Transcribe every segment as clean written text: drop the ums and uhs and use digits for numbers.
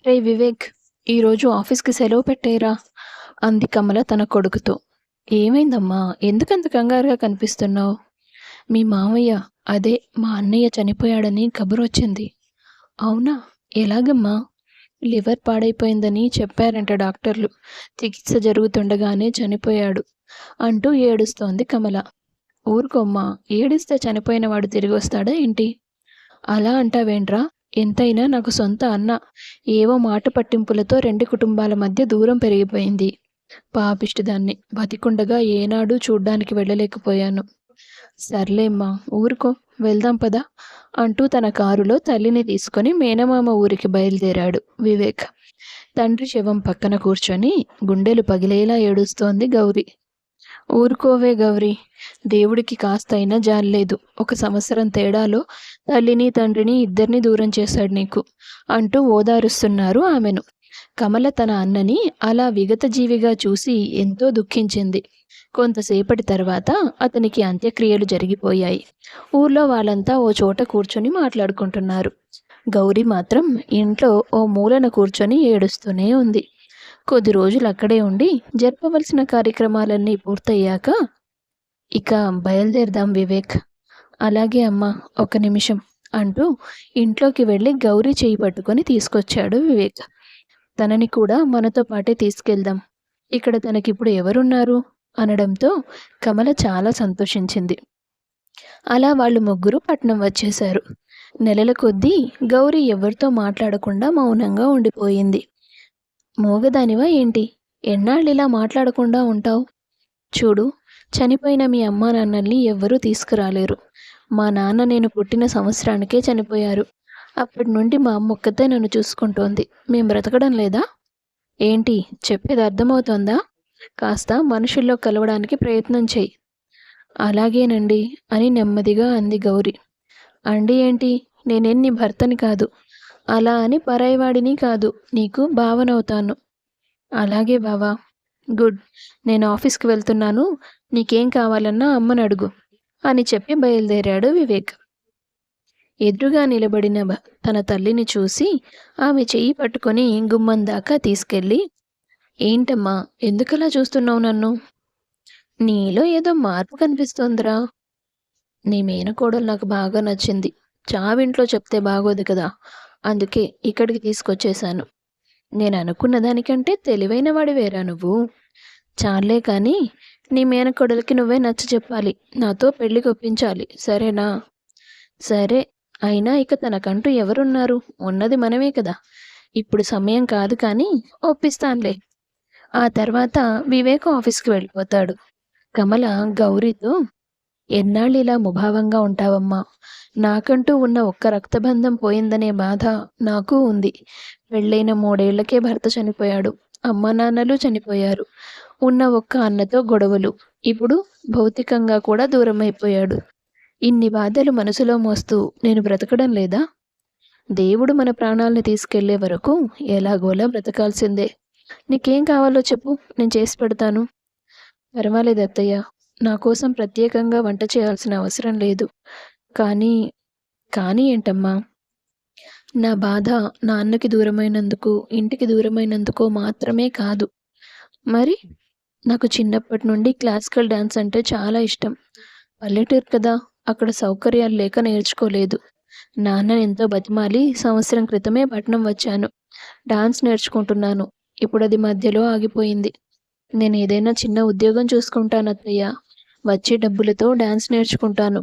రే వివేక్, ఈరోజు ఆఫీస్కి సెలవు పెట్టేరా అంది కమల తన కొడుకుతో. ఏమైందమ్మా, ఎందుకంత కంగారుగా కనిపిస్తున్నావు? మీ మామయ్య, అదే మా అన్నయ్య చనిపోయాడని కబురొచ్చింది. అవునా? ఎలాగమ్మా? లివర్ పాడైపోయిందని చెప్పారంట డాక్టర్లు. చికిత్స జరుగుతుండగానే చనిపోయాడు అంటూ ఏడుస్తోంది కమల. ఊరుకోమ్మా, ఏడిస్తే చనిపోయిన వాడు తిరిగి వస్తాడా ఏంటి? అలా అంటావేంట్రా? ఎంతైనా నాకు సొంత అన్న. ఏవో మాట పట్టింపులతో రెండు కుటుంబాల మధ్య దూరం పెరిగిపోయింది. పాపిష్టిదాన్ని, బతికుండగా ఏనాడూ చూడ్డానికి వెళ్ళలేకపోయాను. సర్లేమ్మా, ఊరుకో, వెళ్దాం పదా అంటూ తన కారులో తల్లిని తీసుకొని మేనమామ ఊరికి బయలుదేరాడు వివేక్. తండ్రి శవం పక్కన కూర్చొని గుండెలు పగిలేలా ఏడుస్తోంది గౌరీ. ఊరుకోవే గౌరీ, దేవుడికి కాస్తైనా జాలిలేదు. 1 సంవత్సరం తేడాలో తల్లిని తండ్రిని ఇద్దరిని దూరం చేశాడు నీకు అంటూ ఓదారుస్తున్నారు ఆమెను. కమల తన అన్నని అలా విగతజీవిగా చూసి ఎంతో దుఃఖించింది. కొంతసేపటి తర్వాత అతనికి అంత్యక్రియలు జరిగిపోయాయి. ఊర్లో వాళ్ళంతా ఓ చోట కూర్చొని మాట్లాడుకుంటున్నారు. గౌరీ మాత్రం ఇంట్లో ఓ మూలన కూర్చొని ఏడుస్తూనే ఉంది. కొద్ది రోజులు అక్కడే ఉండి జరపవలసిన కార్యక్రమాలన్నీ పూర్తయ్యాక ఇక బయలుదేరదాం వివేక్. అలాగే అమ్మా, 1 నిమిషం అంటూ ఇంట్లోకి వెళ్ళి గౌరీ చేయి పట్టుకొని తీసుకొచ్చాడు వివేక్. తనని కూడా మనతో పాటే తీసుకెళ్దాం, ఇక్కడ తనకిప్పుడు ఎవరున్నారు అనడంతో కమల చాలా సంతోషించింది. అలా వాళ్ళు ముగ్గురు పట్నం వచ్చేశారు. నెలల కొద్దీ గౌరీ ఎవరితో మాట్లాడకుండా మౌనంగా ఉండిపోయింది. మోగదానివా ఏంటి? ఎన్నాళ్ళిలా మాట్లాడకుండా ఉంటావు? చూడు, చనిపోయిన మీ అమ్మా నాన్నల్ని ఎవ్వరూ తీసుకురాలేరు. మా నాన్న నేను పుట్టిన సంవత్సరానికే చనిపోయారు. అప్పటి నుండి మా అమ్మ ఒక్కతే నన్ను చూసుకుంటోంది. మేం బ్రతకడం లేదా? ఏంటి చెప్పేది అర్థమవుతోందా? కాస్త మనుషుల్లో కలవడానికి ప్రయత్నం చెయ్యి. అలాగేనండి అని నెమ్మదిగా అంది గౌరీ. అండి ఏంటి? నేనేం నీ భర్తని కాదు, అలా అని పరాయివాడిని కాదు, నీకు బావనవుతాను. అలాగే బావా. గుడ్. నేను ఆఫీస్కి వెళ్తున్నాను, నీకేం కావాలన్నా అమ్మని అడుగు అని చెప్పి బయలుదేరాడు వివేక్. ఎదురుగా నిలబడిన తన తల్లిని చూసి ఆమె చెయ్యి పట్టుకొని గుమ్మం దాకా తీసుకెళ్ళి, ఏంటమ్మా, ఎందుకలా చూస్తున్నావు నన్ను? నీలో ఏదో మార్పు కనిపిస్తోందిరా. నీ మేనకోడలు నాకు బాగా నచ్చింది. చావింట్లో చెప్తే బాగోదు కదా, అందుకే ఇక్కడికి తీసుకొచ్చేశాను. నేను అనుకున్న దానికంటే తెలివైన వాడివేరా నువ్వు. చాలే కానీ నీ మేనకోడలికి నువ్వే నచ్చ చెప్పాలి, నాతో పెళ్లికి ఒప్పించాలి, సరేనా? సరే, అయినా ఇక తనకంటూ ఎవరున్నారు? ఉన్నది మనమే కదా. ఇప్పుడు సమయం కాదు కానీ ఒప్పిస్తానులే. ఆ తర్వాత వివేక్ ఆఫీస్కి వెళ్ళిపోతాడు. కమల గౌరీతో, ఎన్నాళ్ళు ఇలా ముభావంగా ఉంటావమ్మా? నాకంటూ ఉన్న ఒక్క రక్తబంధం పోయిందనే బాధ నాకు ఉంది. పెళ్ళైన 3 ఏళ్లకే భర్త చనిపోయాడు. అమ్మా నాన్నలు చనిపోయారు. ఉన్న ఒక్క అన్నతో గొడవలు. ఇప్పుడు భౌతికంగా కూడా దూరమైపోయాడు. ఇన్ని బాధలు మనసులో మోస్తూ నేను బ్రతకడం లేదా? దేవుడు మన ప్రాణాలను తీసుకెళ్లే వరకు ఎలాగోలా బ్రతకాల్సిందే. నీకేం కావాలో చెప్పు, నేను చేసి పెడతాను. పర్వాలేదు అత్తయ్య, నా కోసం ప్రత్యేకంగా వంట చేయాల్సిన అవసరం లేదు. కానీ కానీ ఏంటమ్మా? నా బాధ నాన్నకి దూరమైనందుకు, ఇంటికి దూరమైనందుకో మాత్రమే కాదు. మరి నాకు చిన్నప్పటి నుండి క్లాసికల్ డాన్స్ అంటే చాలా ఇష్టం. పల్లెటూరు కదా, అక్కడ సౌకర్యాలు లేక నేర్చుకోలేదు. నాన్నని ఎంతో బతిమాలి సంవత్సరం క్రితమే పట్నం వచ్చాను. డాన్స్ నేర్చుకుంటున్నాను. ఇప్పుడు అది మధ్యలో ఆగిపోయింది. నేను ఏదైనా చిన్న ఉద్యోగం చూసుకుంటాను అత్తయ్య. వచ్చే డబ్బులతో డాన్స్ నేర్చుకుంటాను.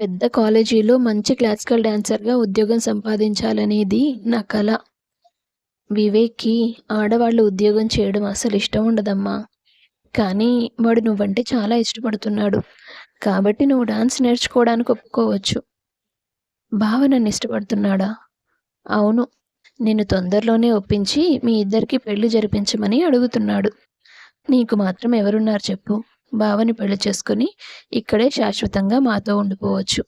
పెద్ద కాలేజీలో మంచి క్లాసికల్ డాన్సర్గా ఉద్యోగం సంపాదించాలనేది నా కల. వివేక్కి ఆడవాళ్ళు ఉద్యోగం చేయడం అసలు ఇష్టం ఉండదమ్మా. కానీ వాడు నువ్వంటే చాలా ఇష్టపడుతున్నాడు. కాబట్టి నువ్వు డాన్స్ నేర్చుకోవడానికి ఒప్పుకోవచ్చు. బావ నన్ను ఇష్టపడుతున్నాడా? అవును. నిన్ను తొందరలోనే ఒప్పించి మీ ఇద్దరికి పెళ్లి జరిపించమని అడుగుతున్నాడు. నీకు మాత్రం ఎవరున్నారు చెప్పు? బావని పెళ్లి చేసుకుని ఇక్కడే శాశ్వతంగా మాతో ఉండిపోవచ్చు.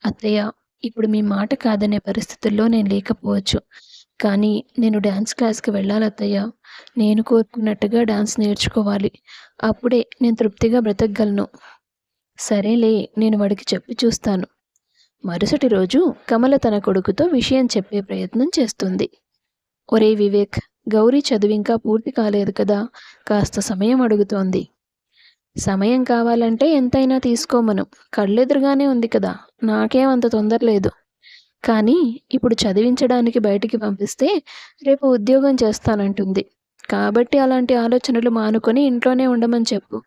అత్తయ్య, ఇప్పుడు మీ మాట కాదనే పరిస్థితుల్లో నేను లేకపోవచ్చు. కానీ నేను డాన్స్ క్లాస్కి వెళ్ళాలి అత్తయ్య. నేను కోరుకున్నట్టుగా డాన్స్ నేర్చుకోవాలి. అప్పుడే నేను తృప్తిగా బ్రతకగలను. సరేలే, నేను వాడికి చెప్పి చూస్తాను. మరుసటి రోజు కమల తన కొడుకుతో విషయం చెప్పే ప్రయత్నం చేస్తుంది. ఒరేయ్ వివేక్, గౌరీ చదువింకా పూర్తి కాలేదు కదా, కాస్త సమయం అడుగుతోంది. సమయం కావాలంటే ఎంతైనా తీసుకోమను. కళ్ళెదురుగానే ఉంది కదా, నాకేం అంత తొందర లేదు. కానీ ఇప్పుడు చదివించడానికి బయటికి పంపిస్తే రేపు ఉద్యోగం చేస్తానంటుంది. కాబట్టి అలాంటి ఆలోచనలు మానుకొని ఇంట్లోనే ఉండమని చెప్పు.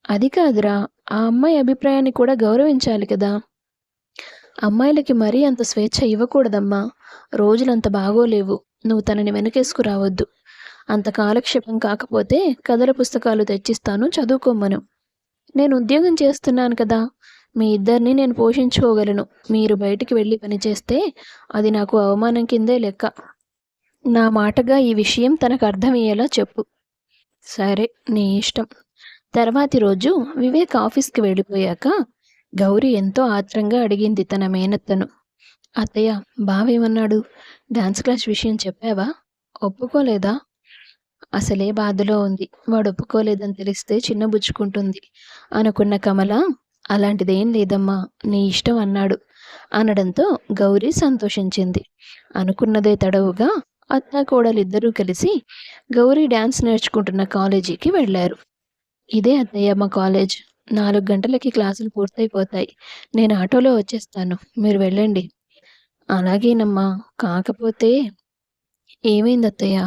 అది కాదురా, ఆ అమ్మాయి అభిప్రాయాన్ని కూడా గౌరవించాలి కదా. అమ్మాయిలకి మరీ అంత స్వేచ్ఛ ఇవ్వకూడదమ్మా. రోజులంత బాగోలేవు. నువ్వు తనని వెనకేసుకురావద్దు. అంత కాలక్షేపం కాకపోతే కథల పుస్తకాలు తెచ్చిస్తాను, చదువుకోమను. నేను ఉద్యోగం చేస్తున్నాను కదా, మీ ఇద్దరిని నేను పోషించుకోగలను. మీరు బయటికి వెళ్ళి పనిచేస్తే అది నాకు అవమానం కిందే లెక్క. నా మాటగా ఈ విషయం తనకు అర్థమయ్యేలా చెప్పు. సరే, నీ ఇష్టం. తర్వాతి రోజు వివేక్ ఆఫీస్కి వెళ్ళిపోయాక గౌరీ ఎంతో ఆత్రంగా అడిగింది తన మేనత్తను. అత్తయ్య, బావేమన్నాడు? డాన్స్ క్లాస్ విషయం చెప్పావా? ఒప్పుకోలేదా? అసలే బాధలో ఉంది. వాడు ఒప్పుకోలేదని తెలిస్తే చిన్నబుచ్చుకుంటుంది అనుకున్న కమల, అలాంటిదేం లేదమ్మా, నీ ఇష్టం అన్నాడు అనడంతో గౌరీ సంతోషించింది. అనుకున్నదే తడవుగా అత్తా కోడలిద్దరూ కలిసి గౌరీ డాన్స్ నేర్చుకుంటున్న కాలేజీకి వెళ్ళారు. ఇదే అత్తయ్య మా కాలేజ్. 4 గంటలకి క్లాసులు పూర్తయిపోతాయి. నేను ఆటోలో వచ్చేస్తాను, మీరు వెళ్ళండి. అలాగేనమ్మా. కాకపోతే ఏమైంది అత్తయ్య?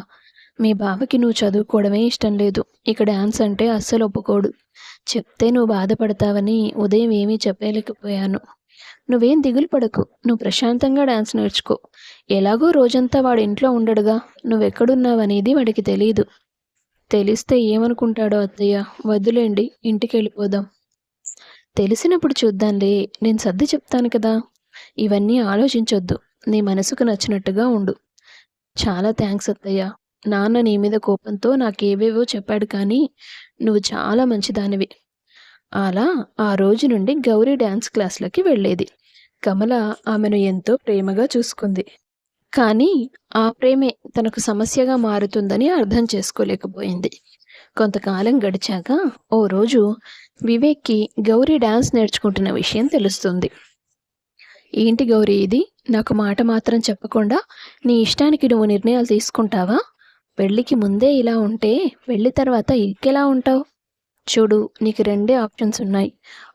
మీ బావకి నువ్వు చదువుకోవడమే ఇష్టం లేదు. ఇక డాన్స్ అంటే అస్సలు ఒప్పుకోడు. చెప్తే నువ్వు బాధపడతావని ఉదయం ఏమీ చెప్పలేకపోయాను. నువ్వేం దిగులు పడకు. నువ్వు ప్రశాంతంగా డాన్స్ నేర్చుకో. ఎలాగో రోజంతా వాడు ఇంట్లో ఉండడుగా. నువ్వెక్కడున్నావనేది వాడికి తెలీదు. తెలిస్తే ఏమనుకుంటాడో అత్తయ్య. వద్దులేండి, ఇంటికి వెళ్ళిపోదాం. తెలిసినప్పుడు చూద్దాంలే. నేను సర్ది చెప్తాను కదా. ఇవన్నీ ఆలోచించొద్దు. నీ మనసుకు నచ్చినట్టుగా ఉండు. చాలా థ్యాంక్స్ అత్తయ్య. నాన్న నీ మీద కోపంతో నాకేవేవో చెప్పాడు, కానీ నువ్వు చాలా మంచిదానివి. అలా ఆ రోజు నుండి గౌరీ డ్యాన్స్ క్లాసులకి వెళ్ళేది. కమల ఆమెను ఎంతో ప్రేమగా చూసుకుంది. కానీ ఆ ప్రేమే తనకు సమస్యగా మారుతుందని అర్థం చేసుకోలేకపోయింది. కొంతకాలం గడిచాక ఓ రోజు వివేక్కి గౌరీ డాన్స్ నేర్చుకుంటున్న విషయం తెలుస్తుంది. ఏంటి గౌరీ ఇది? నాకు మాట మాత్రం చెప్పకుండా నీ ఇష్టానికి నువ్వు నిర్ణయాలు తీసుకుంటావా? పెళ్ళికి ముందే ఇలా ఉంటే పెళ్లి తర్వాత ఇంకెలా ఉంటావు? చూడు, నీకు 2 ఆప్షన్స్ ఉన్నాయి.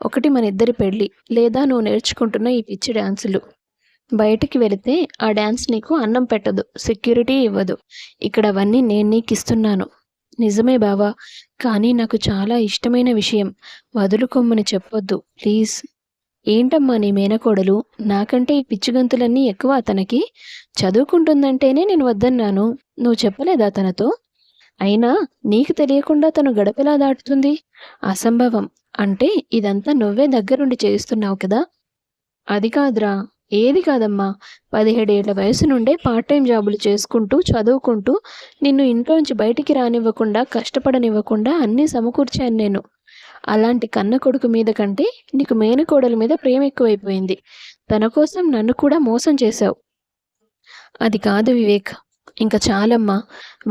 ఒకటి మన ఇద్దరి పెళ్ళి, లేదా నువ్వు నేర్చుకుంటున్న ఈ పిచ్చి డాన్సులు. బయటికి వెళితే ఆ డాన్స్ నీకు అన్నం పెట్టదు, సెక్యూరిటీ ఇవ్వదు. ఇక్కడ అవన్నీ నేను నీకు ఇస్తున్నాను. నిజమే బావా, కానీ నాకు చాలా ఇష్టమైన విషయం. వదులుకొమ్మని చెప్పొద్దు ప్లీజ్. ఏంటమ్మా నీ మేనకోడలు? నాకంటే ఈ పిచ్చిగంతులన్నీ ఎక్కువ అతనికి. చదువుకుంటుందంటేనే నేను వద్దన్నాను. నువ్వు చెప్పలేదా తనతో? అయినా నీకు తెలియకుండా తను గడపెలా దాటుతుంది? అసంభవం. అంటే ఇదంతా నువ్వే దగ్గరుండి చేస్తున్నావు కదా. అది కాదురా. ఏది కాదమ్మా. 17 ఏళ్ల వయసు నుండే పార్ట్ టైం జాబులు చేసుకుంటూ చదువుకుంటూ నిన్ను ఇంట్లోంచి బయటికి రానివ్వకుండా కష్టపడనివ్వకుండా అన్నీ సమకూర్చాను నేను. అలాంటి కన్న కొడుకు మీద కంటే నీకు మేనకోడల మీద ప్రేమ ఎక్కువైపోయింది. తన కోసం నన్ను కూడా మోసం చేశావు. అది కాదు వివేక్, ఇంకా చాలమ్మా.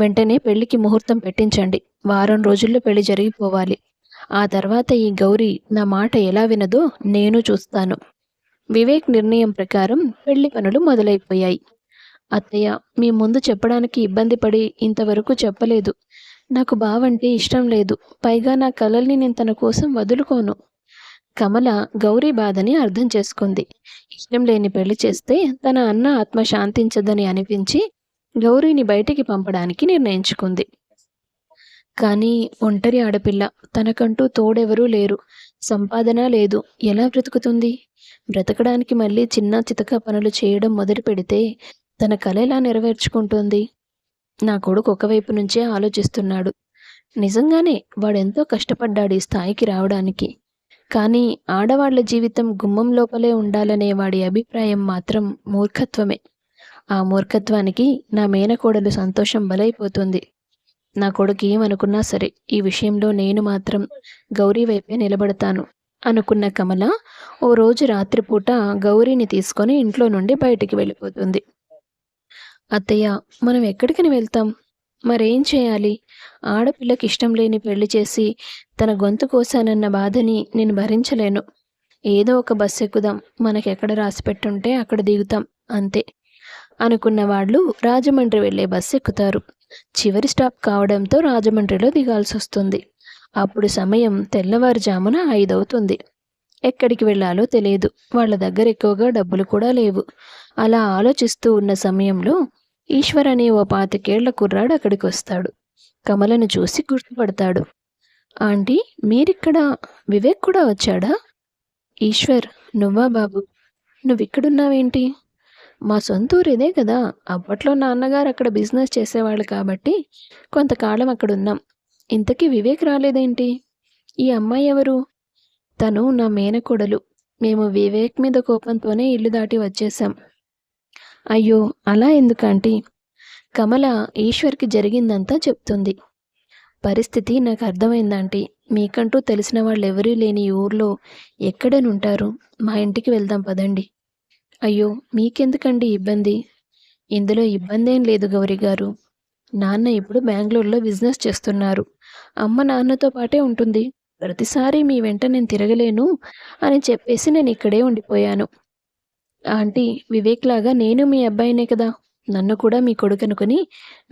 వెంటనే పెళ్లికి ముహూర్తం పెట్టించండి. వారం రోజుల్లో పెళ్లి జరిగిపోవాలి. ఆ తర్వాత ఈ గౌరీ నా మాట ఎలా వినదో నేను చూస్తాను. వివేక్ నిర్ణయం ప్రకారం పెళ్లి పనులు మొదలైపోయాయి. అత్తయ్య, మీ ముందు చెప్పడానికి ఇబ్బంది పడి ఇంతవరకు చెప్పలేదు. నాకు బావంటే ఇష్టం లేదు. పైగా నా కలల్ని నేను తన కోసం వదులుకోను. కమల గౌరీ బాధని అర్థం చేసుకుంది. ఇష్టం లేని పెళ్లి చేస్తే తన అన్న ఆత్మ శాంతించదని అనిపించి గౌరీని బయటికి పంపడానికి నిర్ణయించుకుంది. కానీ ఒంటరి ఆడపిల్ల, తనకంటూ తోడెవరూ లేరు, సంపాదన లేదు. ఎలా బ్రతుకుతుంది? బ్రతకడానికి మళ్ళీ చిన్న చితక పనులు చేయడం మొదలు పెడితే తన కల ఎలా నెరవేర్చుకుంటుంది? నా కొడుకు ఒకవైపు నుంచే ఆలోచిస్తున్నాడు. నిజంగానే వాడెంతో కష్టపడ్డాడు ఈ స్థాయికి రావడానికి. కానీ ఆడవాళ్ల జీవితం గుమ్మం లోపలే ఉండాలనే వాడి అభిప్రాయం మాత్రం మూర్ఖత్వమే. ఆ మూర్ఖత్వానికి నా మేనకోడలు సంతోషం బలైపోతుంది. నా కొడుకు ఏమనుకున్నా సరే, ఈ విషయంలో నేను మాత్రం గౌరీ వైపే నిలబడతాను అనుకున్న కమల ఓ రోజు రాత్రిపూట గౌరీని తీసుకొని ఇంట్లో నుండి బయటికి వెళ్ళిపోతుంది. అత్తయ్య, మనం ఎక్కడికని వెళ్తాం? మరేం చేయాలి? ఆడపిల్లకి ఇష్టం లేని పెళ్లి చేసి తన గొంతు కోసానన్న బాధని నేను భరించలేను. ఏదో ఒక బస్సు ఎక్కుదాం. మనకెక్కడ రాసి పెట్టుంటే అక్కడ దిగుతాం, అంతే. అనుకున్న వాళ్ళు రాజమండ్రి వెళ్ళే బస్సు ఎక్కుతారు. చివరి స్టాప్ కావడంతో రాజమండ్రిలో దిగాల్సొస్తుంది. అప్పుడు సమయం తెల్లవారుజామున 5 అవుతుంది. ఎక్కడికి వెళ్ళాలో తెలియదు. వాళ్ళ దగ్గర ఎక్కువగా డబ్బులు కూడా లేవు. అలా ఆలోచిస్తూ ఉన్న సమయంలో ఈశ్వర్ అనే ఓ 25 ఏళ్ల కుర్రాడు అక్కడికొస్తాడు. కమలను చూసి గుర్తుపడతాడు. ఆంటీ, మీరిక్కడ? వివేక్ కూడా వచ్చాడా? ఈశ్వర్, నువ్వా బాబు? నువ్విక్కడున్నావేంటి? మా సొంతూరు ఇదే కదా. అప్పట్లో నాన్నగారు అక్కడ బిజినెస్ చేసేవాళ్ళు కాబట్టి కొంతకాలం అక్కడున్నాం. ఇంతకీ వివేక్ రాలేదేంటి? ఈ అమ్మాయి ఎవరు? తను నా మేనకోడలు. మేము వివేక్ మీద కోపంతోనే ఇల్లు దాటి వచ్చేశాం. అయ్యో, అలా ఎందుకంటీ? కమల ఈశ్వర్కి జరిగిందంతా చెప్తుంది. పరిస్థితి నాకు అర్థమైందాంటీ. మీకంటూ తెలిసిన వాళ్ళెవరూ లేని ఈ ఊర్లో ఎక్కడనుంటారు? మా ఇంటికి వెళ్దాం పదండి. అయ్యో, మీకెందుకండి ఇబ్బంది? ఇందులో ఇబ్బందేం లేదు గౌరీ గారు. నాన్న ఇప్పుడు బెంగళూరులో బిజినెస్ చేస్తున్నారు. అమ్మ నాన్నతో పాటే ఉంటుంది. ప్రతిసారి మీ వెంట నేను తిరగలేను అని చెప్పేసి నేను ఇక్కడే ఉండిపోయాను. ఆంటీ, వివేక్ లాగా నేను మీ అబ్బాయినే కదా. నన్ను కూడా మీ కొడుకనుకొని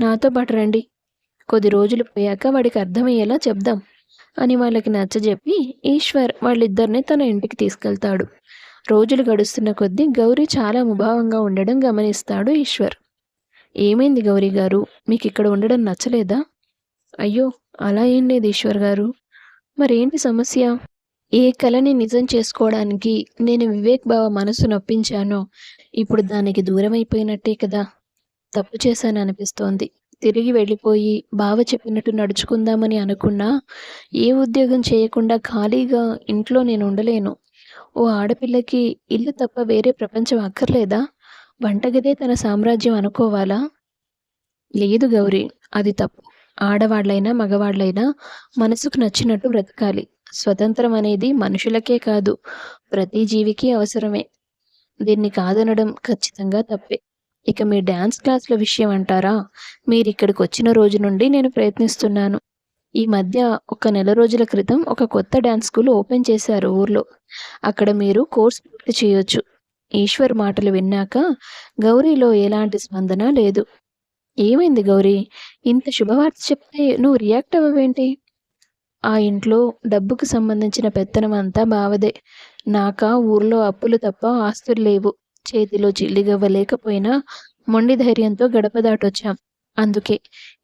నాతో పాటు రండి. కొద్ది రోజులు పోయాక వాడికి అర్థమయ్యేలా చెప్దాం అని వాళ్ళకి నచ్చజెప్పి ఈశ్వర్ వాళ్ళిద్దరిని తన ఇంటికి తీసుకెళ్తాడు. రోజులు గడుస్తున్న కొద్దీ గౌరీ చాలా ముభావంగా ఉండడం గమనిస్తాడు ఈశ్వర్. ఏమైంది గౌరీ గారు? మీకు ఇక్కడ ఉండడం నచ్చలేదా? అయ్యో, అలా ఏం లేదు ఈశ్వర్ గారు. మరేంటి సమస్య? ఏ కలని నిజం చేసుకోవడానికి నేను వివేక్ బావ మనసు నొప్పించానో ఇప్పుడు దానికి దూరమైపోయినట్టే కదా. తప్పు చేశాననిపిస్తోంది. తిరిగి వెళ్ళిపోయి బావ చెప్పినట్టు నడుచుకుందామని అనుకున్నా ఏ ఉద్యోగం చేయకుండా ఖాళీగా ఇంట్లో నేను ఉండలేను. ఓ ఆడపిల్లకి ఇల్లు తప్ప వేరే ప్రపంచం అక్కర్లేదా? వంటగదే తన సామ్రాజ్యం అనుకోవాలా? లేదు గౌరీ, అది తప్పు. ఆడవాళ్ళైనా మగవాళ్ళైనా మనసుకు నచ్చినట్టు బ్రతకాలి. స్వతంత్రం అనేది మనుషులకే కాదు, ప్రతి జీవికి అవసరమే. దీన్ని కాదనడం ఖచ్చితంగా తప్పే. ఇక మీ డ్యాన్స్ క్లాసుల విషయం అంటారా? మీరిక్కడికి వచ్చిన రోజు నుండి నేను ప్రయత్నిస్తున్నాను. ఈ మధ్య ఒక నెల రోజుల క్రితం ఒక కొత్త డ్యాన్స్ స్కూల్ ఓపెన్ చేశారు ఊర్లో. అక్కడ మీరు కోర్స్ పూర్తి చేయొచ్చు. ఈశ్వర్ మాటలు విన్నాక గౌరీలో ఎలాంటి స్పందన లేదు. ఏమైంది గౌరీ? ఇంత శుభవార్త చెప్తే నువ్వు రియాక్ట్ అవ్వవేంటి? ఆ ఇంట్లో డబ్బుకు సంబంధించిన పెత్తనం అంతా బావదే. నాకా ఊర్లో అప్పులు తప్ప ఆస్తులు లేవు. చేతిలో చిల్లిగవ్వ లేకపోయినా మొండి ధైర్యంతో గడప దాటొచ్చాం. అందుకే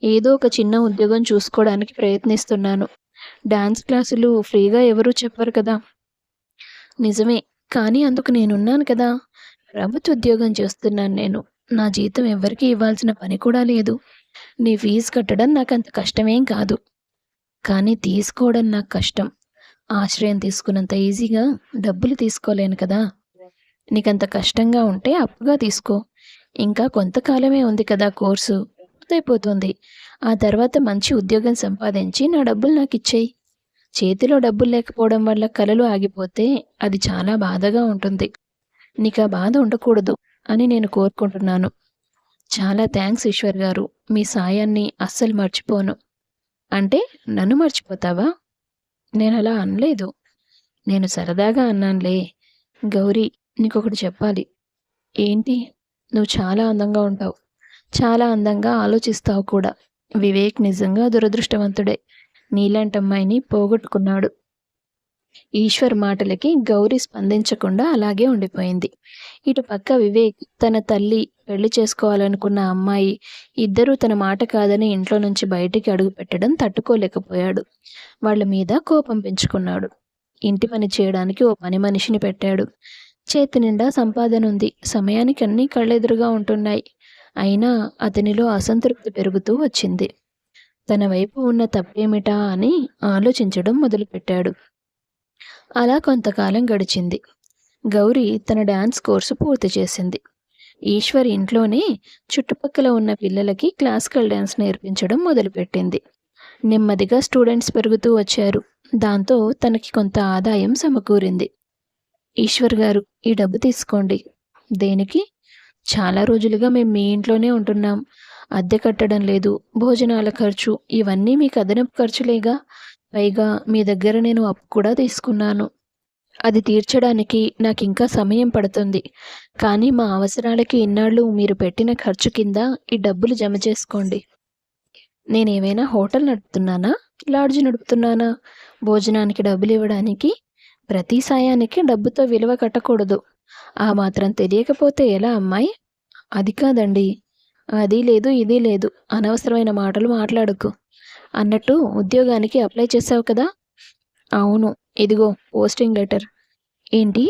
ఏదో ఒక చిన్న ఉద్యోగం చూసుకోవడానికి ప్రయత్నిస్తున్నాను. డాన్స్ క్లాసులు ఫ్రీగా ఎవరూ చెప్పరు కదా. నిజమే, కానీ అందుకు నేనున్నాను కదా. ప్రభుత్వ ఉద్యోగం చేస్తున్నాను నేను. నా జీతం ఎవ్వరికీ ఇవ్వాల్సిన పని కూడా లేదు. నీ ఫీజు కట్టడం నాకంత కష్టమేం కాదు. కానీ తీసుకోవడం నాకు కష్టం. ఆశ్రయం తీసుకున్నంత ఈజీగా డబ్బులు తీసుకోలేను కదా. నీకంత కష్టంగా ఉంటే అప్పుగా తీసుకో. ఇంకా కొంతకాలమే ఉంది కదా కోర్సు, పూర్తయిపోతుంది. ఆ తర్వాత మంచి ఉద్యోగం సంపాదించి నా డబ్బులు నాకిచ్చేయి. చేతిలో డబ్బులు లేకపోవడం వల్ల కలలు ఆగిపోతే అది చాలా బాధగా ఉంటుంది. నీకా బాధ ఉండకూడదు అని నేను కోరుకుంటున్నాను. చాలా థ్యాంక్స్ ఈశ్వర్ గారు. మీ సాయాన్ని అస్సలు మర్చిపోను. అంటే నన్ను మర్చిపోతావా? నేనలా అనలేదు. నేను సరదాగా అన్నానులే. గౌరీ, నీకొకటి చెప్పాలి. ఏంటి? నువ్వు చాలా అందంగా ఉంటావు. చాలా అందంగా ఆలోచిస్తావు కూడా. వివేక్ నిజంగా దురదృష్టవంతుడే. నీలాంటి అమ్మాయిని పోగొట్టుకున్నాడు. ఈశ్వర్ మాటలకి గౌరీ స్పందించకుండా అలాగే ఉండిపోయింది. ఇటు పక్క వివేక్ తన తల్లి, పెళ్లి చేసుకోవాలనుకున్న అమ్మాయి ఇద్దరూ తన మాట కాదని ఇంట్లో నుంచి బయటికి అడుగు పెట్టడం తట్టుకోలేకపోయాడు. వాళ్ళ మీద కోపం పెంచుకున్నాడు. ఇంటి పని చేయడానికి ఓ పని మనిషిని పెట్టాడు. చేతి నిండా సంపాదన ఉంది. సమయానికి అన్నీ కళ్ళెదురుగా ఉంటున్నాయి. అయినా అతనిలో అసంతృప్తి పెరుగుతూ వచ్చింది. తన వైపు ఉన్న తప్పేమిటా అని ఆలోచించడం మొదలుపెట్టాడు. అలా కొంతకాలం గడిచింది. గౌరీ తన డాన్స్ కోర్సు పూర్తి చేసింది. ఈశ్వర్ ఇంట్లోనే చుట్టుపక్కల ఉన్న పిల్లలకి క్లాసికల్ డాన్స్ నేర్పించడం మొదలుపెట్టింది. నెమ్మదిగా స్టూడెంట్స్ పెరుగుతూ వచ్చారు. దాంతో తనకి కొంత ఆదాయం సమకూరింది. ఈశ్వర్ గారు, ఈ డబ్బు తీసుకోండి. దేనికి? చాలా రోజులుగా మేము మీ ఇంట్లోనే ఉంటున్నాం. అద్దె కట్టడం లేదు, భోజనాల ఖర్చు, ఇవన్నీ మీకు అదనపు ఖర్చులేగా. పైగా మీ దగ్గర నేను అప్పు కూడా తీసుకున్నాను. అది తీర్చడానికి నాకింకా సమయం పడుతుంది. కానీ మా అవసరాలకి ఇన్నాళ్ళు మీరు పెట్టిన ఖర్చు కింద ఈ డబ్బులు జమ చేసుకోండి. నేనేమైనా హోటల్ నడుపుతున్నానా? లాడ్జ్ నడుపుతున్నానా? భోజనానికి డబ్బులివ్వడానికి? ప్రతి సాయానికి డబ్బుతో విలువ కట్టకూడదు. ఆ మాత్రం తెలియకపోతే ఎలా అమ్మాయి? అది కాదండి. అది లేదు, ఇది లేదు. అనవసరమైన మాటలు మాట్లాడకు. అన్నట్టు ఉద్యోగానికి అప్లై చేశావు కదా? అవును. ఇదిగో పోస్టింగ్ లెటర్. ఏంటి?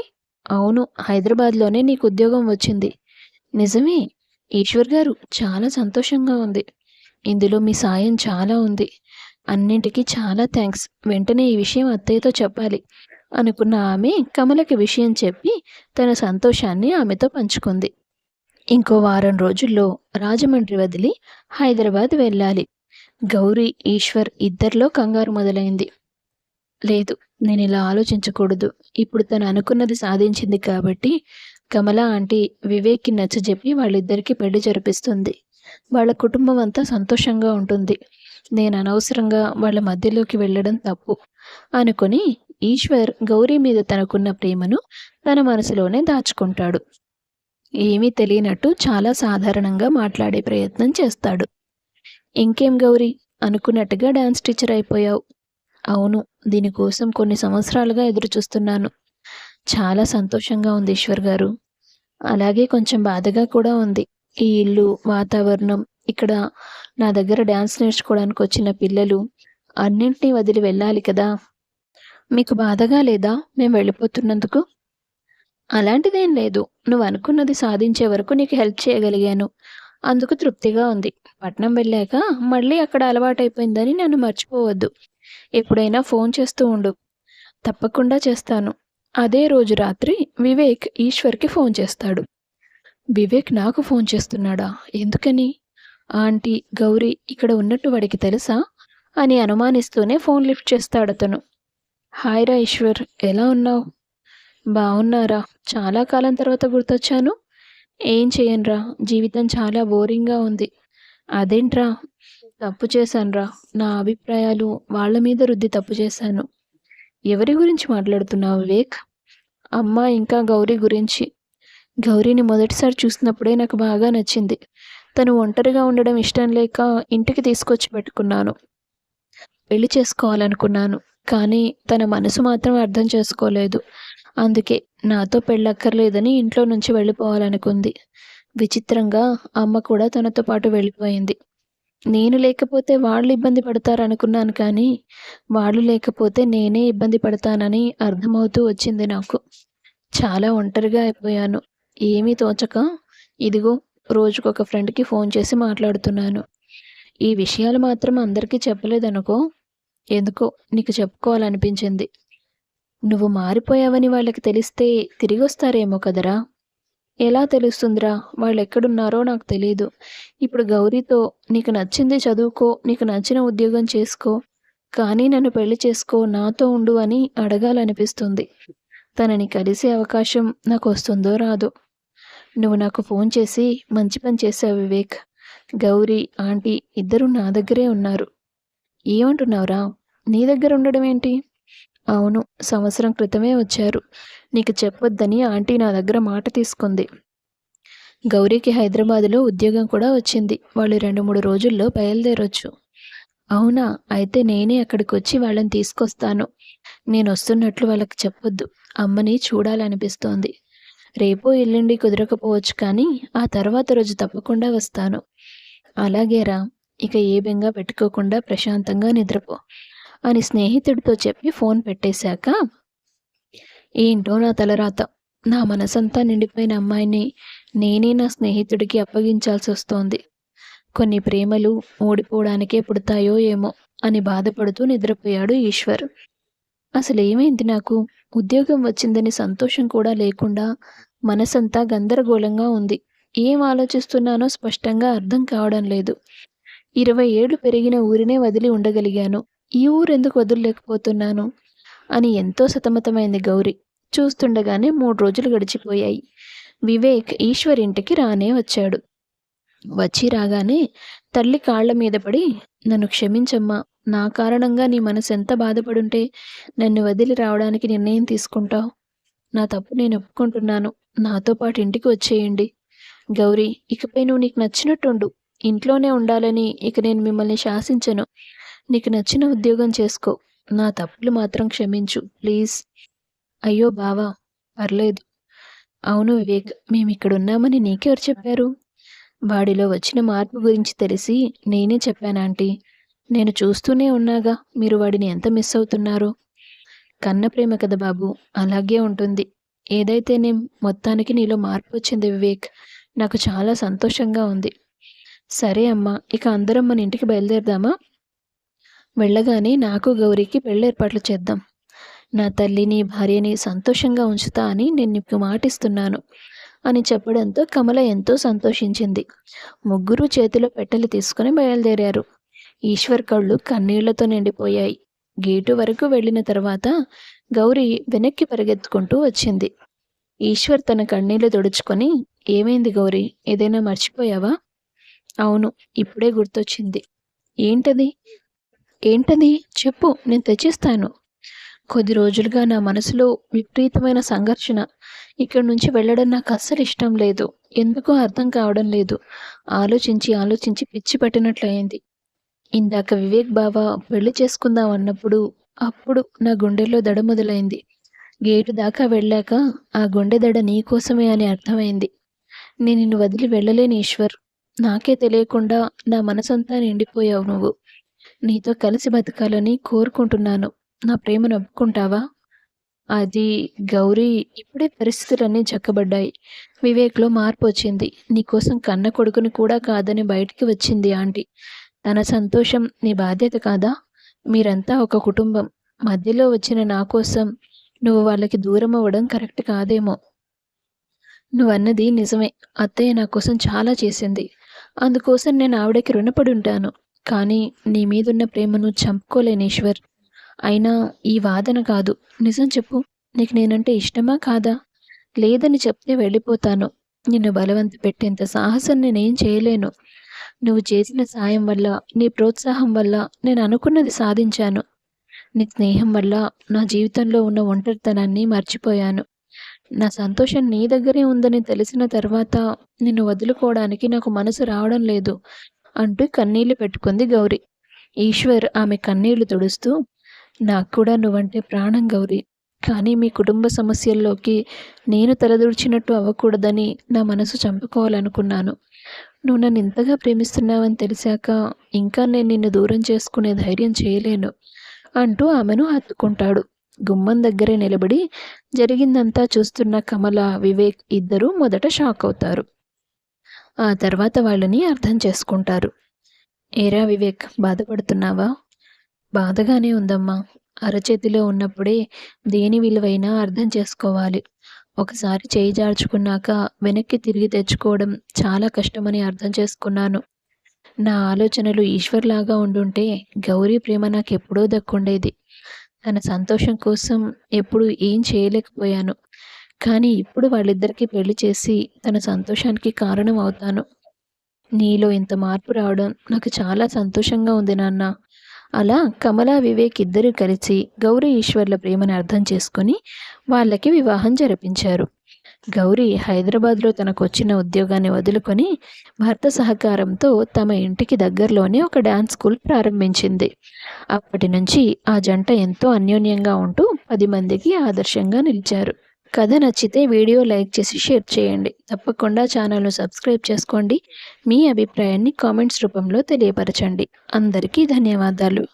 అవును. హైదరాబాద్‌లోనే నీకు ఉద్యోగం వచ్చింది. నిజమే. ఈశ్వర్ గారు, చాలా సంతోషంగా ఉంది. ఇందులో మీ సాయం చాలా ఉంది. అన్నింటికి చాలా థాంక్స్. వెంటనే ఈ విషయం అత్తయ్యతో చెప్పాలి అనుకున్న ఆమె కమలకి విషయం చెప్పి తన సంతోషాన్ని ఆమెతో పంచుకుంది. ఇంకో వారం రోజుల్లో రాజమండ్రి వదిలి హైదరాబాద్ వెళ్ళాలి. గౌరీ, ఈశ్వర్ ఇద్దరిలో కంగారు మొదలైంది. లేదు, నేనిలా ఆలోచించకూడదు. ఇప్పుడు తను అనుకున్నది సాధించింది కాబట్టి కమల ఆంటీ వివేక్‌కి నచ్చజెప్పి వాళ్ళిద్దరికీ పెళ్లి జరిపిస్తుంది. వాళ్ళ కుటుంబం అంతా సంతోషంగా ఉంటుంది. నేను అనవసరంగా వాళ్ళ మధ్యలోకి వెళ్ళడం తప్పు అనుకుని ఈశ్వర్ గౌరీ మీద తనకున్న ప్రేమను తన మనసులోనే దాచుకుంటాడు. ఏమీ తెలియనట్టు చాలా సాధారణంగా మాట్లాడే ప్రయత్నం చేస్తాడు. ఇంకేం గౌరీ, అనుకున్నట్టుగా డాన్స్ టీచర్ అయిపోయావు. అవును. దీనికోసం కొన్ని సంవత్సరాలుగా ఎదురుచూస్తున్నాను. చాలా సంతోషంగా ఉంది ఈశ్వర్ గారు. అలాగే కొంచెం బాధగా కూడా ఉంది. ఈ ఇల్లు, వాతావరణం, ఇక్కడ నా దగ్గర డాన్స్ నేర్చుకోవడానికొచ్చిన పిల్లలు అన్నింటినీ వదిలి వెళ్ళాలి కదా! మీకు బాధగా లేదా మేము వెళ్ళిపోతున్నందుకు? అలాంటిదేం లేదు. నువ్వనుకున్నది సాధించే వరకు నీకు హెల్ప్ చేయగలిగాను. అందుకు తృప్తిగా ఉంది. పట్నం వెళ్ళాక మళ్ళీ అక్కడ అలవాటైపోయిందని నన్ను మర్చిపోవద్దు. ఎప్పుడైనా ఫోన్ చేస్తూ ఉండు. తప్పకుండా చేస్తాను. అదే రోజు రాత్రి వివేక్ ఈశ్వర్‌కి ఫోన్ చేస్తాడు. వివేక్ నాకు ఫోన్ చేస్తున్నాడా? ఎందుకని? ఆంటీ, గౌరీ ఇక్కడ ఉన్నట్టు వాడికి తెలుసా? అని అనుమానిస్తూనే ఫోన్ లిఫ్ట్ చేస్తాడతను. హాయ్ రా ఈశ్వర్, ఎలా ఉన్నావు? బావున్నారా? చాలా కాలం తర్వాత గుర్తొచ్చాను. ఏం చేయనురా, జీవితం చాలా బోరింగ్‌గా ఉంది. అదేంట్రా? తప్పు చేశానురా. నా అభిప్రాయాలు వాళ్ళ మీద రుద్ది తప్పు చేశాను. ఎవరి గురించి మాట్లాడుతున్నావు వివేక్? అమ్మ ఇంకా గౌరీ గురించి. గౌరీని మొదటిసారి చూసినప్పుడే నాకు బాగా నచ్చింది. తను ఒంటరిగా ఉండడం ఇష్టం లేక ఇంటికి తీసుకొచ్చి పెట్టుకున్నాను. పెళ్లి చేసుకోవాలనుకున్నాను. కానీ తన మనసు మాత్రం అర్థం చేసుకోలేదు. అందుకే నాతో పెళ్ళక్కర్లేదని ఇంట్లో నుంచి వెళ్ళిపోవాలనుకుంది. విచిత్రంగా అమ్మ కూడా తనతో పాటు వెళ్ళిపోయింది. నేను లేకపోతే వాళ్ళు ఇబ్బంది పడతారనుకున్నాను కానీ, వాళ్ళు లేకపోతే నేనే ఇబ్బంది పడతానని అర్థమవుతూ వచ్చింది నాకు. చాలా ఒంటరిగా అయిపోయాను. ఏమీ తోచక ఇదిగో రోజుకొక ఫ్రెండ్‌కి ఫోన్ చేసి మాట్లాడుతున్నాను. ఈ విషయాలు మాత్రం అందరికీ చెప్పలేదనుకో. ఎందుకో నీకు చెప్పుకోవాలనిపించింది. నువ్వు మారిపోయావని వాళ్ళకి తెలిస్తే తిరిగొస్తారేమో కదరా! ఎలా తెలుస్తుందిరా? వాళ్ళెక్కడున్నారో నాకు తెలీదు. ఇప్పుడు గౌరీతో నీకు నచ్చింది చదువుకో, నీకు నచ్చిన ఉద్యోగం చేసుకో, కానీ నన్ను పెళ్లి చేసుకో, నాతో ఉండు అని అడగాలనిపిస్తుంది. తనని కలిసే అవకాశం నాకొస్తుందో రాదో. నువ్వు నాకు ఫోన్ చేసి మంచి పని చేశావు వివేక్. గౌరీ, ఆంటీ ఇద్దరూ నా దగ్గరే ఉన్నారు. ఏమంటున్నావురా? నీ దగ్గర ఉండడం ఏంటి? అవును. సంవత్సరం క్రితమే వచ్చారు. నీకు చెప్పొద్దని ఆంటీ నా దగ్గర మాట తీసుకుంది. గౌరీకి హైదరాబాదులో ఉద్యోగం కూడా వచ్చింది. వాళ్ళు 2, 3 రోజుల్లో బయలుదేరొచ్చు. అవునా? అయితే నేనే అక్కడికొచ్చి వాళ్ళని తీసుకొస్తాను. నేనొస్తున్నట్లు వాళ్ళకి చెప్పొద్దు. అమ్మని చూడాలనిపిస్తోంది. రేపో ఎల్లుండి కుదరకపోవచ్చు కానీ, ఆ తర్వాత రోజు తప్పకుండా వస్తాను. అలాగేరా. ఇక ఏ బెంగ పెట్టుకోకుండా ప్రశాంతంగా నిద్రపో అని స్నేహితుడితో చెప్పి ఫోన్ పెట్టేశాక, ఏంటో నా తలరాత. నా మనసంతా నిండిపోయిన అమ్మాయిని నేనే నా స్నేహితుడికి అప్పగించాల్సొస్తోంది. కొన్ని ప్రేమలు ఓడిపోవడానికే పుడతాయో ఏమో అని బాధపడుతూ నిద్రపోయాడు ఈశ్వర్. అసలేమైంది నాకు? ఉద్యోగం వచ్చిందని సంతోషం కూడా లేకుండా మనసంతా గందరగోళంగా ఉంది. ఏం ఆలోచిస్తున్నానో స్పష్టంగా అర్థం కావడం లేదు. 20 ఏళ్లు పెరిగిన ఊరినే వదిలి ఉండగలిగాను. ఈ ఊరెందుకు వదలలేకపోతున్నాను అని ఎంతో సతమతమైంది గౌరి. చూస్తుండగానే 3 రోజులు గడిచిపోయాయి. వివేక్ ఈశ్వర్ ఇంటికి రానే వచ్చాడు. వచ్చి రాగానే తల్లి కాళ్ల మీద పడి, నన్ను క్షమించమ్మా. నా కారణంగా నీ మనసెంత బాధపడుంటే నన్ను వదిలి రావడానికి నిర్ణయం తీసుకుంటావు? నా తప్పు నేను ఒప్పుకుంటున్నాను. నాతో పాటు ఇంటికి వచ్చేయండి. గౌరీ, ఇకపై నువ్వు నీకు నచ్చినట్టుండు. ఇంట్లోనే ఉండాలని ఇక నేను మిమ్మల్ని శాసించను. నీకు నచ్చిన ఉద్యోగం చేసుకో. నా తప్పులు మాత్రం క్షమించు ప్లీజ్. అయ్యో బావా! పర్లేదు. అవును వివేక్, మేమిక్కడున్నామని నీకెవరు చెప్పారు? వాడిలో వచ్చిన మార్పు గురించి తెలిసి నేనే చెప్పాను ఆంటీ. నేను చూస్తూనే ఉన్నాగా మీరు వాడిని ఎంత మిస్ అవుతున్నారో. కన్న ప్రేమ కదా బాబు, అలాగే ఉంటుంది. ఏదైతేనేం మొత్తానికి నీలో మార్పు వచ్చింది వివేక్. నాకు చాలా సంతోషంగా ఉంది. సరే అమ్మా, ఇక అందరం మన ఇంటికి బయలుదేరదామా? వెళ్ళగానే నాకు గౌరీకి పెళ్ళేర్పాట్లు చేద్దాం. నా తల్లిని భార్యని సంతోషంగా ఉంచుతా అని నేను నీకు మాటిస్తున్నాను అని చెప్పడంతో కమల ఎంతో సంతోషించింది. ముగ్గురు చేతిలో పెట్టెలు తీసుకుని బయలుదేరారు. ఈశ్వర్ కళ్ళు కన్నీళ్లతో నిండిపోయాయి. గేటు వరకు వెళ్ళిన తర్వాత గౌరీ వెనక్కి పరిగెత్తుకుంటూ వచ్చింది. ఈశ్వర్ తన కన్నీళ్లు తుడుచుకొని, ఏమైంది గౌరీ, ఏదైనా మర్చిపోయావా? అవును, ఇప్పుడే గుర్తొచ్చింది. ఏంటది? ఏంటది చెప్పు, నేను తెచ్చిస్తాను. కొద్ది రోజులుగా నా మనసులో విపరీతమైన సంఘర్షణ. ఇక్కడి నుంచి వెళ్ళడం నాకు అస్సలు ఇష్టం లేదు. ఎందుకో అర్థం కావడం లేదు. ఆలోచించి ఆలోచించి పిచ్చి పట్టినట్లయింది. ఇందాక వివేక్ బావ పెళ్లి చేసుకుందాం అన్నప్పుడు అప్పుడు నా గుండెల్లో దడ మొదలైంది. గేటు దాకా వెళ్ళాక ఆ గుండె దడ నీకోసమే అని అర్థమైంది. నేను నిన్ను వదిలి వెళ్ళలేను ఈశ్వర్. నాకే తెలియకుండా నా మనసంతా నిండిపోయావు నువ్వు. నీతో కలిసి బతకాలని కోరుకుంటున్నాను. నా ప్రేమను ఒప్పుకుంటావా? అది గౌరీ, ఇప్పుడే పరిస్థితులన్నీ చక్కబడ్డాయి. వివేక్లో మార్పు వచ్చింది. నీకోసం కన్న కొడుకుని కూడా కాదని బయటికి వచ్చింది ఆంటీ. తన సంతోషం నీ బాధ్యత కాదా? మీరంతా ఒక కుటుంబం. మధ్యలో వచ్చిన నా కోసం నువ్వు వాళ్ళకి దూరం అవ్వడం కరెక్ట్ కాదేమో. నువ్వన్నది నిజమే. అత్తయ్య నా కోసం చాలా చేసింది. అందుకోసం నేను ఆవిడకి రుణపడి ఉంటాను. కానీ నీ మీదున్న ప్రేమను చంపుకోలేను ఈశ్వర్. అయినా ఈ వాదన కాదు. నిజం చెప్పు, నీకు నేనంటే ఇష్టమా కాదా? లేదని చెప్తే వెళ్ళిపోతాను. నిన్ను బలవంత పెట్టేంత సాహసం నేనేం చేయలేను. నువ్వు చేసిన సాయం వల్ల, నీ ప్రోత్సాహం వల్ల నేను అనుకున్నది సాధించాను. నీ స్నేహం వల్ల నా జీవితంలో ఉన్న ఒంటరితనాన్ని మర్చిపోయాను. నా సంతోషం నీ దగ్గరే ఉందని తెలిసిన తర్వాత నిన్ను వదులుకోవడానికి నాకు మనసు రావడం లేదు అంటూ కన్నీళ్లు పెట్టుకుంది గౌరీ. ఈశ్వర్ ఆమె కన్నీళ్లు తుడుస్తూ, నాకు కూడా నువ్వంటే ప్రాణం గౌరీ. కానీ మీ కుటుంబ సమస్యల్లోకి నేను తలదూర్చినట్టు అవ్వకూడదని నా మనసు చంపుకోవాలనుకున్నాను. నువ్వు నన్ను ఇంతగా ప్రేమిస్తున్నావని తెలిసాక ఇంకా నేను నిన్ను దూరం చేసుకునే ధైర్యం చేయలేను అంటూ ఆమెను హత్తుకుంటాడు. గుమ్మం దగ్గరే నిలబడి జరిగిందంతా చూస్తున్న కమల, వివేక్ ఇద్దరూ మొదట షాక్ అవుతారు. ఆ తర్వాత వాళ్ళని అర్థం చేసుకుంటారు. ఏరా వివేక్, బాధపడుతున్నావా? బాధగానే ఉందమ్మా. అరచేతిలో ఉన్నప్పుడే దేని విలువైనా అర్థం చేసుకోవాలి. ఒకసారి చేయి జార్చుకున్నాక వెనక్కి తిరిగి తెచ్చుకోవడం చాలా కష్టమని అర్థం చేసుకున్నాను. నా ఆలోచనలు ఈశ్వర్లాగా ఉండుంటే గౌరీ ప్రేమ నాకెప్పుడో దక్కుండేది. తన సంతోషం కోసం ఎప్పుడు ఏం చేయలేకపోయాను. కానీ ఇప్పుడు వాళ్ళిద్దరికీ పెళ్లి చేసి తన సంతోషానికి కారణం అవుతాను. నీలో ఇంత మార్పు రావడం నాకు చాలా సంతోషంగా ఉంది నాన్న. అలా కమల, వివేక్ ఇద్దరూ కలిసి గౌరీ ఈశ్వర్ల ప్రేమను అర్థం చేసుకుని వాళ్ళకి వివాహం జరిపించారు. గౌరీ హైదరాబాద్లో తనకొచ్చిన ఉద్యోగాన్ని వదులుకొని భర్త సహకారంతో తమ ఇంటికి దగ్గరలోనే ఒక డ్యాన్స్ స్కూల్ ప్రారంభించింది. అప్పటి నుంచి ఆ జంట ఎంతో అన్యోన్యంగా ఉంటూ 10 మందికి ఆదర్శంగా నిలిచారు. కథ నచ్చితే వీడియో లైక్ చేసి షేర్ చేయండి. తప్పకుండా ఛానల్ను సబ్స్క్రైబ్ చేసుకోండి. మీ అభిప్రాయాన్ని కామెంట్స్ రూపంలో తెలియపరచండి. అందరికీ ధన్యవాదాలు.